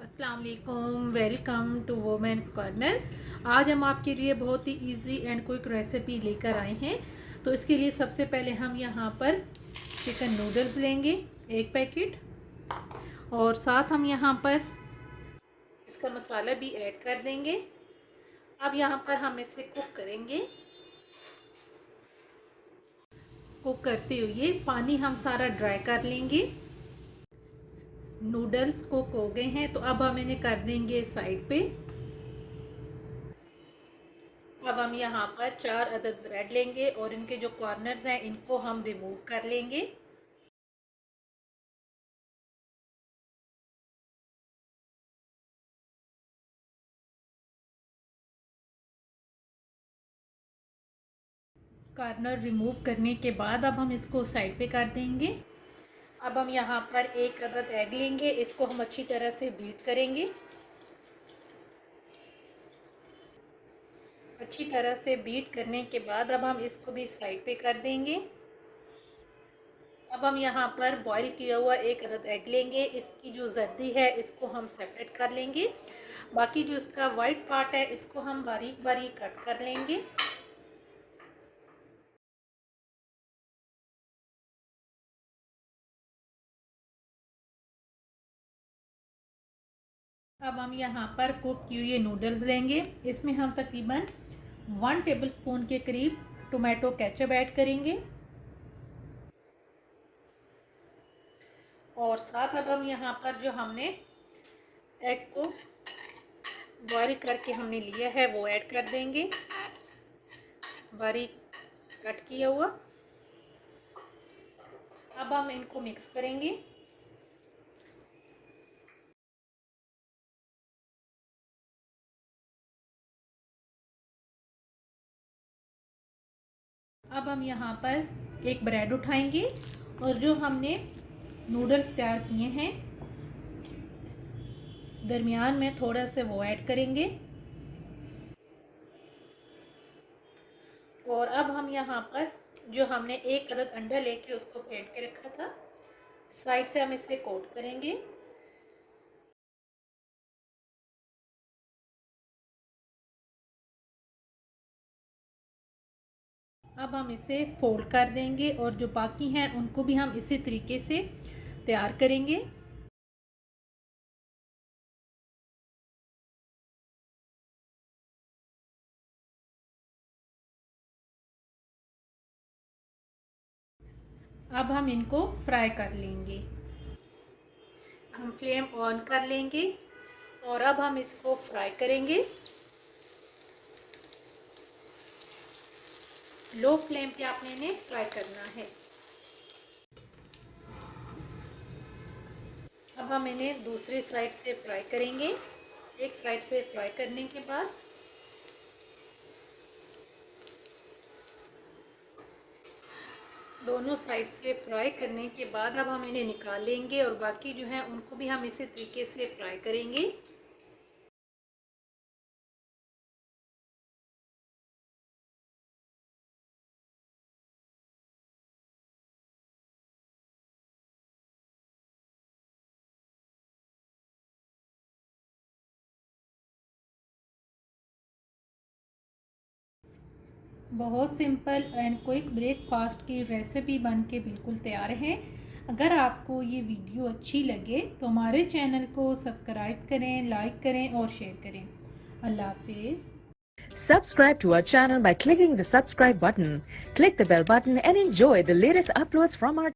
अस्सलाम वालेकुम, welcome to women's corner. आज हम आपके लिए बहुत ही इजी एंड क्विक रेसिपी लेकर आए हैं। तो इसके लिए सबसे पहले हम यहाँ पर चिकन नूडल्स लेंगे 1 पैकेट, और साथ हम यहाँ पर इसका मसाला भी ऐड कर देंगे। अब यहाँ पर हम इसे कुक करेंगे। कुक करते हुए पानी हम सारा ड्राई कर लेंगे। नूडल्स कुक हो गए हैं, तो अब हम इन्हें कर देंगे साइड पे। अब हम यहाँ पर 4 अदद ब्रेड लेंगे और इनके जो कॉर्नर्स हैं इनको हम रिमूव कर लेंगे। कॉर्नर रिमूव करने के बाद अब हम इसको साइड पे कर देंगे। अब हम यहाँ पर 1 अदद एग लेंगे, इसको हम अच्छी तरह से बीट करेंगे। अच्छी तरह से बीट करने के बाद अब हम इसको भी साइड पे कर देंगे। अब हम यहाँ पर बॉईल किया हुआ 1 अदद एग लेंगे, इसकी जो जर्दी है इसको हम सेपरेट कर लेंगे। बाकी जो इसका वाइट पार्ट है इसको हम बारीक बारीक कट कर लेंगे। अब हम यहाँ पर कुक किए हुए नूडल्स लेंगे, इसमें हम तकरीबन 1 टेबलस्पून के करीब टोमेटो केचप ऐड करेंगे। और साथ अब हम यहाँ पर जो हमने एग को बॉईल करके हमने लिया है वो ऐड कर देंगे, बारीक कट किया हुआ। अब हम इनको मिक्स करेंगे। अब हम यहाँ पर एक ब्रेड उठाएंगे और जो हमने नूडल्स तैयार किए हैं दरमियान में थोड़ा सा वो ऐड करेंगे। और अब हम यहाँ पर जो हमने 1 अदद अंडा लेके उसको फेंट के रखा था, साइड से हम इसे कोट करेंगे। अब हम इसे फोल्ड कर देंगे और जो बाकी हैं उनको भी हम इसी तरीके से तैयार करेंगे। अब हम इनको फ्राई कर लेंगे। हम फ्लेम ऑन कर लेंगे और अब हम इसको फ्राई करेंगे। लो फ्लेम पे आपने इन्हें फ्राई करना है। अब हम इन्हें दूसरी साइड से फ्राई करेंगे। एक साइड से फ्राई करने के बाद दोनों साइड से फ्राई करने के बाद अब हम इन्हें निकाल लेंगे और बाकी जो है उनको भी हम इसी तरीके से फ्राई करेंगे। बहुत सिंपल एंड क्विक ब्रेकफास्ट की रेसिपी बन के बिल्कुल तैयार है। अगर आपको ये वीडियो अच्छी लगे तो हमारे चैनल को सब्सक्राइब करें, लाइक करें और शेयर करें। अल्लाह हाफिज़। Subscribe to our channel by clicking the subscribe button. Click the bell button and enjoy the latest uploads from our